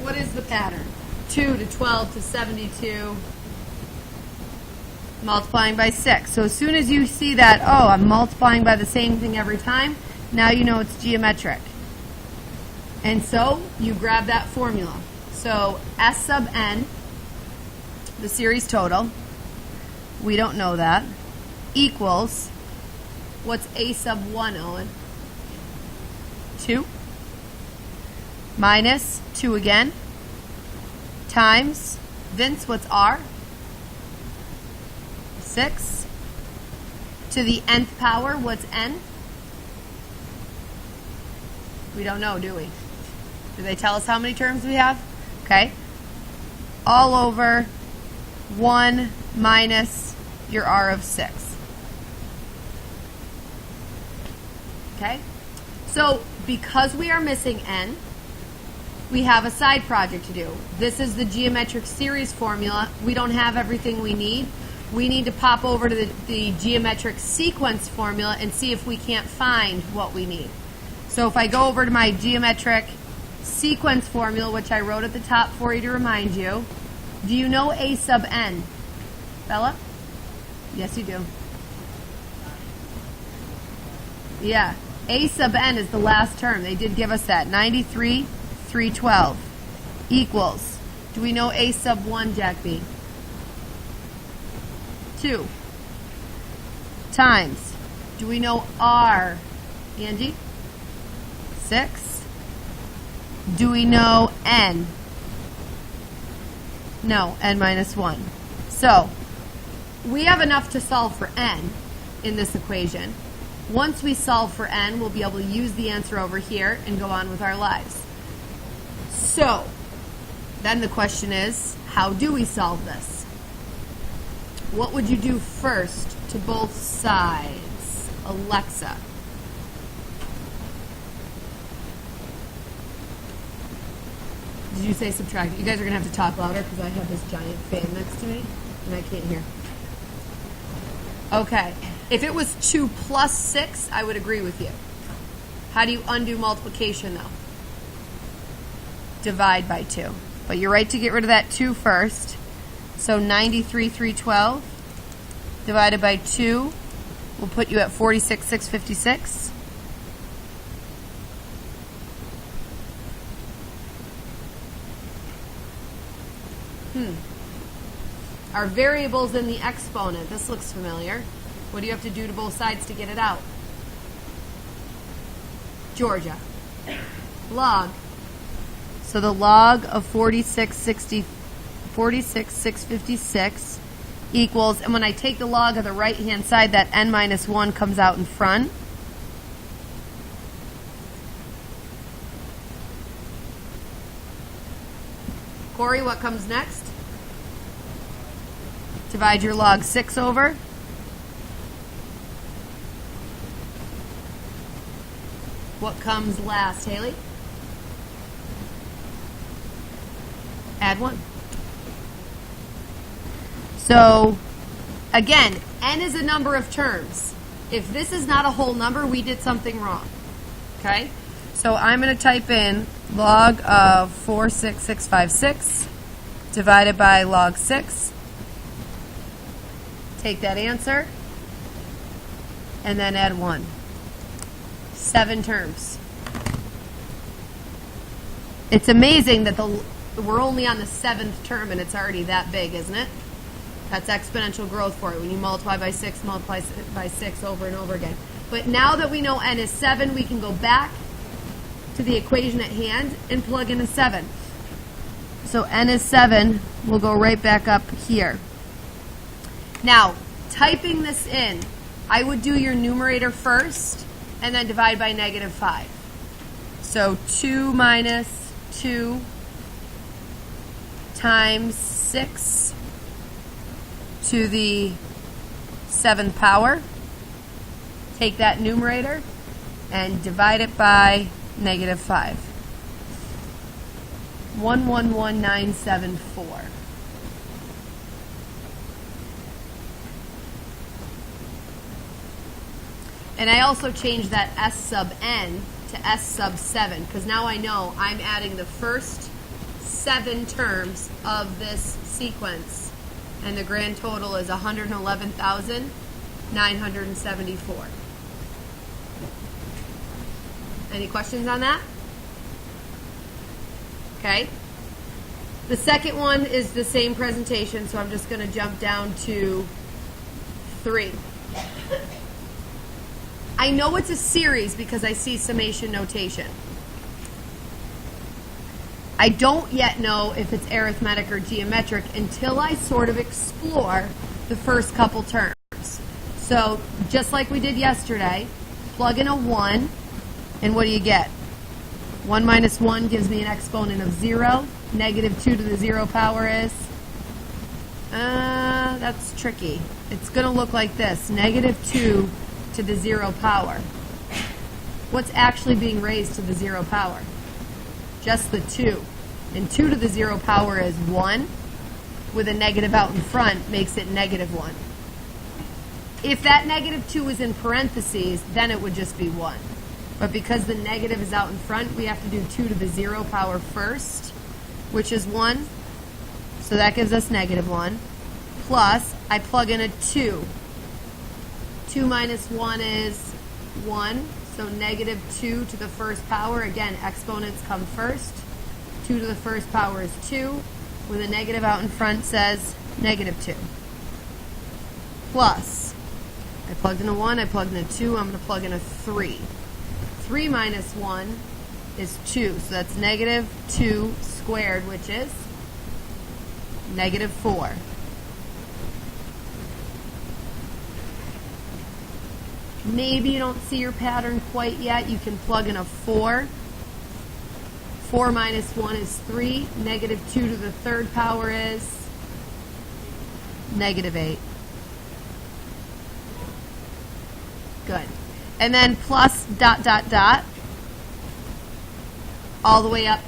what is the pattern? 2 to 12 to 72, multiplying by 6. So as soon as you see that, oh, I'm multiplying by the same thing every time, now you know it's geometric. And so you grab that formula. So S sub n, the series total, we don't know that, equals, what's A sub 1, Owen? 2 minus 2 again, times, Vince, what's R? 6 to the nth power, what's n? We don't know, do we? Do they tell us how many terms we have? Okay. All over 1 minus your R of 6. Okay? So, because we are missing n, we have a side project to do. This is the geometric series formula. We don't have everything we need. We need to pop over to the geometric sequence formula and see if we can't find what we need. So if I go over to my geometric sequence formula, which I wrote at the top for you to remind you, do you know A sub n? Bella? Yes, you do. Yeah. A sub n is the last term. They did give us that. 93, 312 equals, do we know A sub 1, Jack B? 2 times, do we know R, Angie? 6. Do we know n? No, n minus 1. So, we have enough to solve for n in this equation. Once we solve for n, we'll be able to use the answer over here and go on with our lives. So, then the question is, how do we solve this? What would you do first to both sides? Alexa. Did you say subtract? You guys are going to have to talk louder because I have this giant fan next to me and I can't hear. Okay. If it was 2 plus 6, I would agree with you. How do you undo multiplication, though? Divide by 2. But you're right to get rid of that 2 first. So 93, 312 divided by 2 will put you at 46, 656. Our variable's in the exponent. This looks familiar. What do you have to do to both sides to get it out? Georgia. Log. So the log of 46, 656 equals, and when I take the log of the right-hand side, that n minus 1 comes out in front. Corey, what comes next? Divide your log 6 over. What comes last, Haley? Add 1. So, again, n is a number of terms. If this is not a whole number, we did something wrong. Okay? So I'm going to type in log of 46656 divided by log 6. Take that answer and then add 1. 7 terms. It's amazing that we're only on the 7th term and it's already that big, isn't it? That's exponential growth for it. When you multiply by 6, multiply by 6 over and over again. But now that we know n is 7, we can go back to the equation at hand and plug in a 7. So n is 7. We'll go right back up here. Now, typing this in, I would do your numerator first and then divide by -5. So 2 minus 2 times 6 to the 7th power. Take that numerator and divide it by -5. 111974. And I also changed that S sub n to S sub 7 because now I know I'm adding the first 7 terms of this sequence, and the grand total is 111,974. Any questions on that? Okay. The second one is the same presentation, so I'm just going to jump down to 3. I know it's a series because I see summation notation. I don't yet know if it's arithmetic or geometric until I sort of explore the first couple terms. So just like we did yesterday, plug in a 1, and what do you get? 1 minus 1 gives me an exponent of 0. Negative 2 to the 0 power is? That's tricky. It's going to look like this. Negative 2 to the 0 power. What's actually being raised to the 0 power? Just the 2. And 2 to the 0 power is 1. With a negative out in front makes it negative 1. If that negative 2 is in parentheses, then it would just be 1. But because the negative is out in front, we have to do 2 to the 0 power first, which is 1. So that gives us negative 1. Plus, I plug in a 2. 2 minus 1 is 1. So negative 2 to the first power. Again, exponents come first. 2 to the first power is 2. With a negative out in front says negative 2. Plus, I plugged in a 1, I plugged in a 2, I'm going to plug in a 3. 3 minus 1 is 2, so that's negative 2 squared, which is negative 4. Maybe you don't see your pattern quite yet. You can plug in a 4. 4 minus 1 is 3. Negative 2 to the third power is negative 8. Good. And then plus dot, dot, dot, all the way up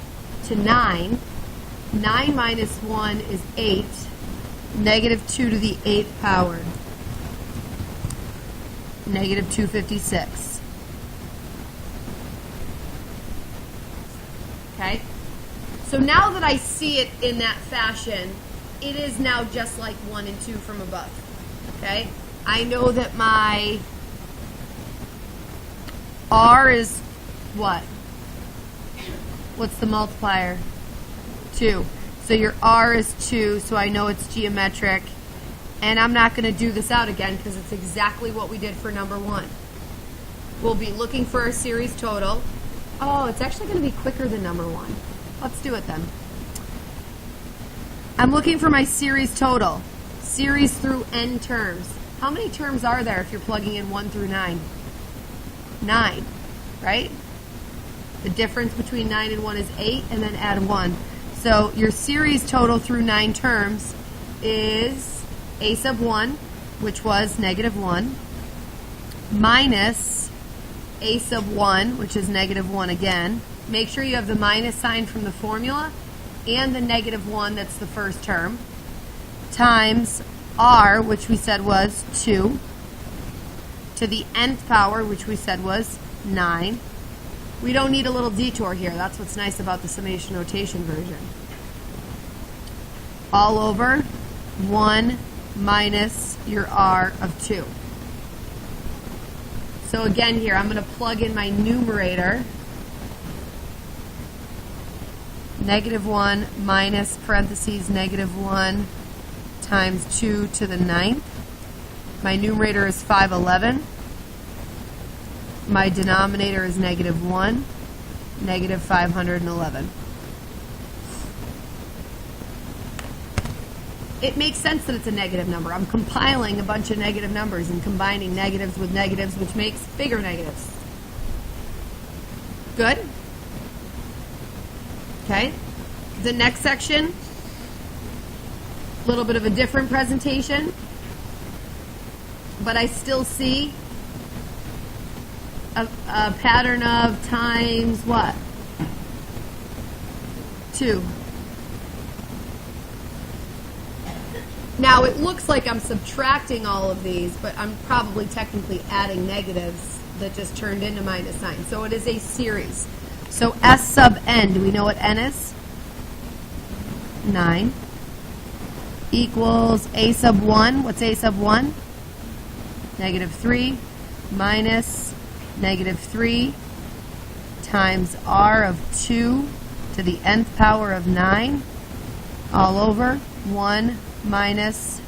to 9. 9 minus 1 is 8. Negative 2 to the 8th power. Negative 256. Okay? So now that I see it in that fashion, it is now just like 1 and 2 from above. Okay? I know that my R is what? What's the multiplier? 2. So your R is 2, so I know it's geometric. And I'm not going to do this out again because it's exactly what we did for number 1. We'll be looking for our series total. Oh, it's actually going to be quicker than number 1. Let's do it then. I'm looking for my series total. Series through n terms. How many terms are there if you're plugging in 1 through 9? 9, right? The difference between 9 and 1 is 8, and then add 1. So your series total through 9 terms is a sub 1, which was negative 1, minus a sub 1, which is negative 1 again. Make sure you have the minus sign from the formula and the negative 1, that's the first term, times r, which we said was 2, to the nth power, which we said was 9. We don't need a little detour here. That's what's nice about the summation notation version. All over 1 minus your r of 2. So again here, I'm going to plug in my numerator. Negative 1 minus parentheses negative 1 times 2 to the 9th. My numerator is 511. My denominator is negative 1, negative 511. It makes sense that it's a negative number. I'm compiling a bunch of negative numbers and combining negatives with negatives, which makes bigger negatives. Good? Okay. The next section, a little bit of a different presentation, but I still see a pattern of times what? 2. Now it looks like I'm subtracting all of these, but I'm probably technically adding negatives that just turned into minus signs. So it is a series. So S sub n, do we know what n is? 9 equals a sub 1. What's a sub 1? Negative 3 minus negative 3 times r of 2 to the nth power of 9 all over 1 minus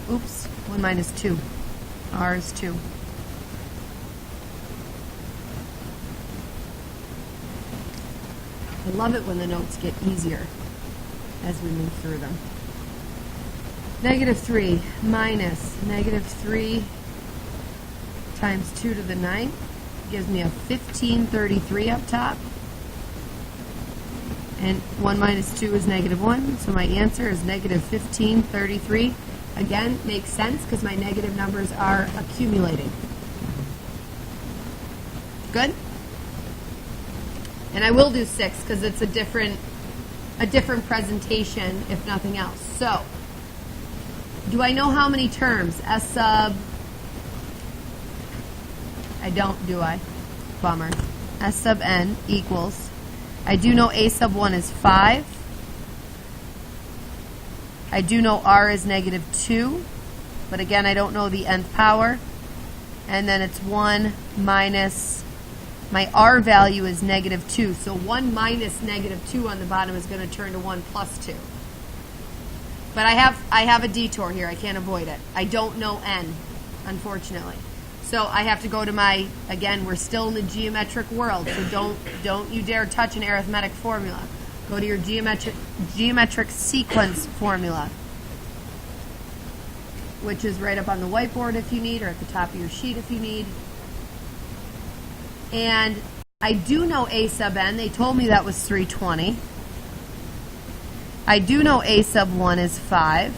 2. R is 2. I love it when the notes get easier as we move through them. Negative 3 minus negative 3 times 2 to the 9th gives me a 1533 up top. And 1 minus 2 is negative 1, so my answer is negative 1533. Again, makes sense because my negative numbers are accumulating. Good? And I will do 6 because it's a different presentation, if nothing else. So, do I know how many terms? S sub, I don't, do I? Bummer. S sub n equals, I do know a sub 1 is 5. I do know r is negative 2, but again, I don't know the nth power. And then it's 1 minus, my r value is negative 2, so 1 minus negative 2 on the bottom is going to turn to 1 plus 2. But I have a detour here. I can't avoid it. I don't know n, unfortunately. So I have to go to my, again, we're still in the geometric world, so don't you dare touch an arithmetic formula. Go to your geometric sequence formula, which is right up on the whiteboard if you need, or at the top of your sheet if you need. And I do know a sub n. They told me that was 320. I do know a sub 1 is 5.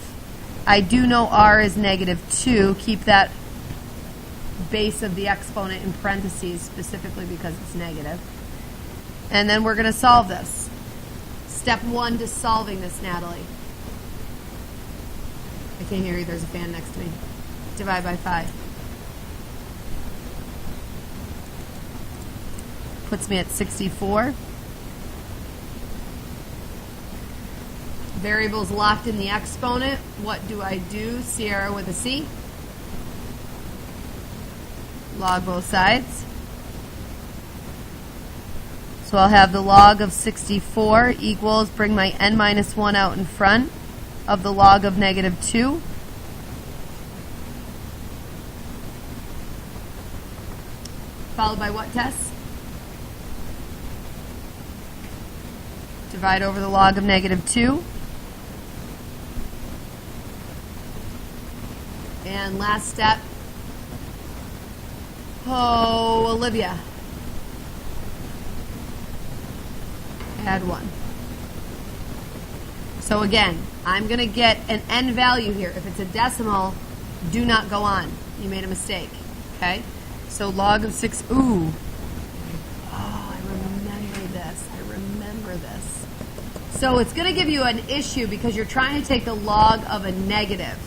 I do know r is negative 2. Keep that base of the exponent in parentheses specifically because it's negative. And then we're going to solve this. Step 1 to solving this, Natalie. I can't hear you. There's a fan next to me. Divide by 5. Puts me at 64. Variables locked in the exponent. What do I do? Sierra with a C. Log both sides. So I'll have the log of 64 equals, bring my n minus 1 out in front of the log of negative 2. Followed by what, Tess? Divide over the log of negative 2. And last step. Oh, Olivia. Add 1. So again, I'm going to get an n value here. If it's a decimal, do not go on. You made a mistake. Okay? So log of 6. Ooh. Oh, I remember this. I remember this. So it's going to give you an issue because you're trying to take the log of a negative.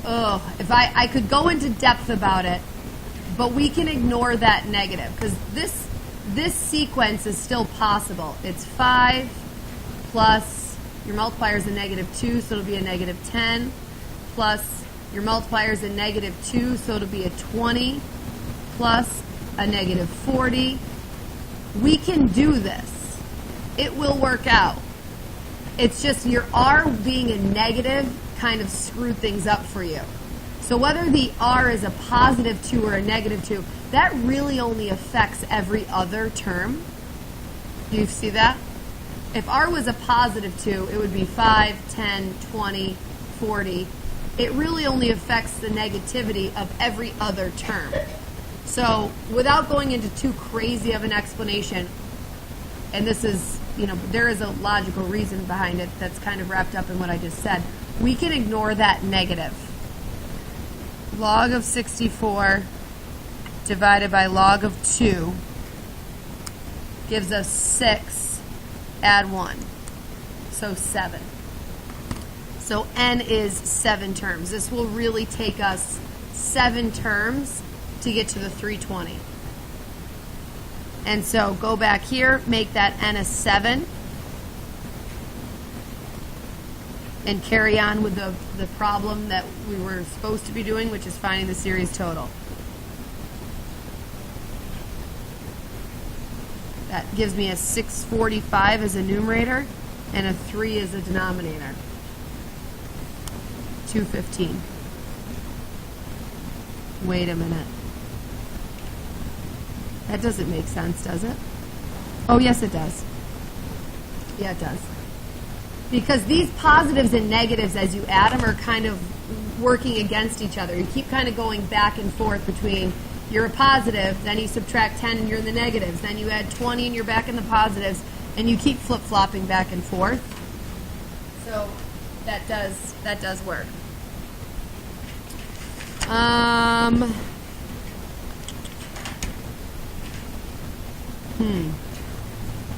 Oh, if I could go into depth about it, but we can ignore that negative because this sequence is still possible. It's 5 plus your multiplier is a negative 2, so it'll be a negative 10, plus your multiplier is a negative 2, so it'll be a 20, plus a negative 40. We can do this. It will work out. It's just your r being a negative kind of screwed things up for you. So whether the r is a positive 2 or a negative 2, that really only affects every other term. Do you see that? If r was a positive 2, it would be 5, 10, 20, 40. It really only affects the negativity of every other term. So without going into too crazy of an explanation, and this is, there is a logical reason behind it that's kind of wrapped up in what I just said, we can ignore that negative. Log of 64 divided by log of 2 gives us 6, add 1, so 7. So n is 7 terms. This will really take us 7 terms to get to the 320. And so go back here, make that n a 7, and carry on with the problem that we were supposed to be doing, which is finding the series total. That gives me a 645 as a numerator and a 3 as a denominator. 215. Wait a minute. That doesn't make sense, does it? Oh, yes, it does. Yeah, it does. Because these positives and negatives, as you add them, are kind of working against each other. You keep kind of going back and forth between you're a positive, then you subtract 10 and you're in the negatives, then you add 20 and you're back in the positives, and you keep flip-flopping back and forth. So that does work.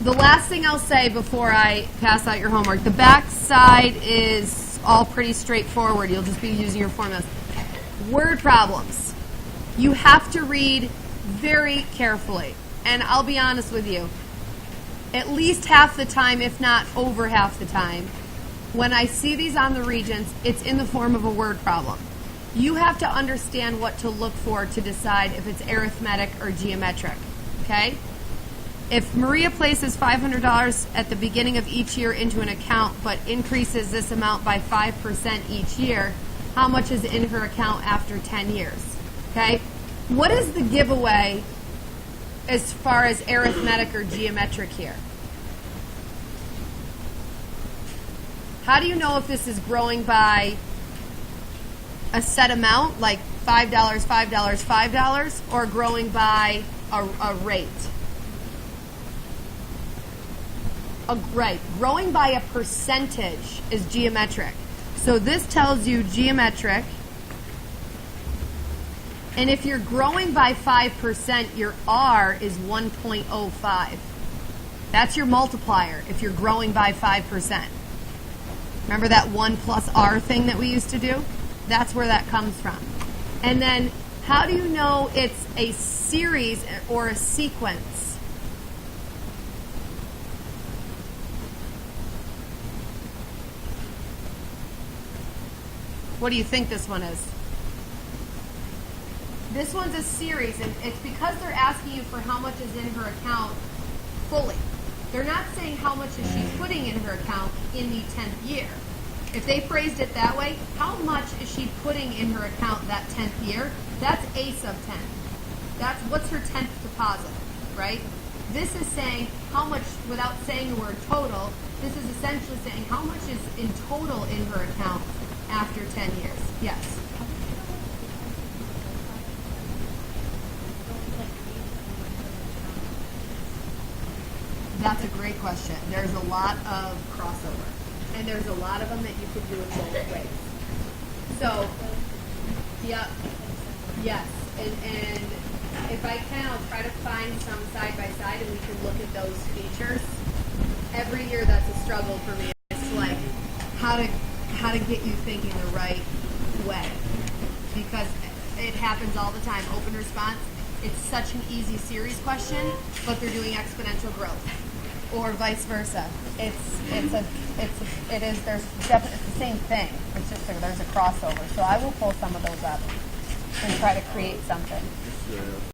The last thing I'll say before I pass out your homework, the back side is all pretty straightforward. You'll just be using your formulas. Word problems. You have to read very carefully. And I'll be honest with you, at least half the time, if not over half the time, when I see these on the Regents, it's in the form of a word problem. You have to understand what to look for to decide if it's arithmetic or geometric, okay? If Maria places $500 at the beginning of each year into an account but increases this amount by 5% each year, how much is in her account after 10 years? Okay? What is the giveaway as far as arithmetic or geometric here? How do you know if this is growing by a set amount, like $5, $5, $5, or growing by a rate? Right, growing by a percentage is geometric. So this tells you geometric. And if you're growing by 5%, your R is 1.05. That's your multiplier if you're growing by 5%. Remember that 1 plus R thing that we used to do? That's where that comes from. And then how do you know it's a series or a sequence? What do you think this one is? This one's a series, and it's because they're asking you for how much is in her account fully. They're not saying how much is she putting in her account in the 10th year. If they phrased it that way, how much is she putting in her account that 10th year? That's A sub 10. That's what's her 10th deposit, right? This is saying how much, without saying the word total, this is essentially saying how much is in total in her account after 10 years. Yes. That's a great question. There's a lot of crossover. And there's a lot of them that you could do in both ways. So, yeah, yes. And if I can, I'll try to find some side by side and we can look at those features. Every year that's a struggle for me. It's like how to get you thinking the right way. Because it happens all the time. Open response, it's such an easy series question, but they're doing exponential growth. Or vice versa. It's the same thing. It's just there's a crossover. So I will pull some of those up and try to create something.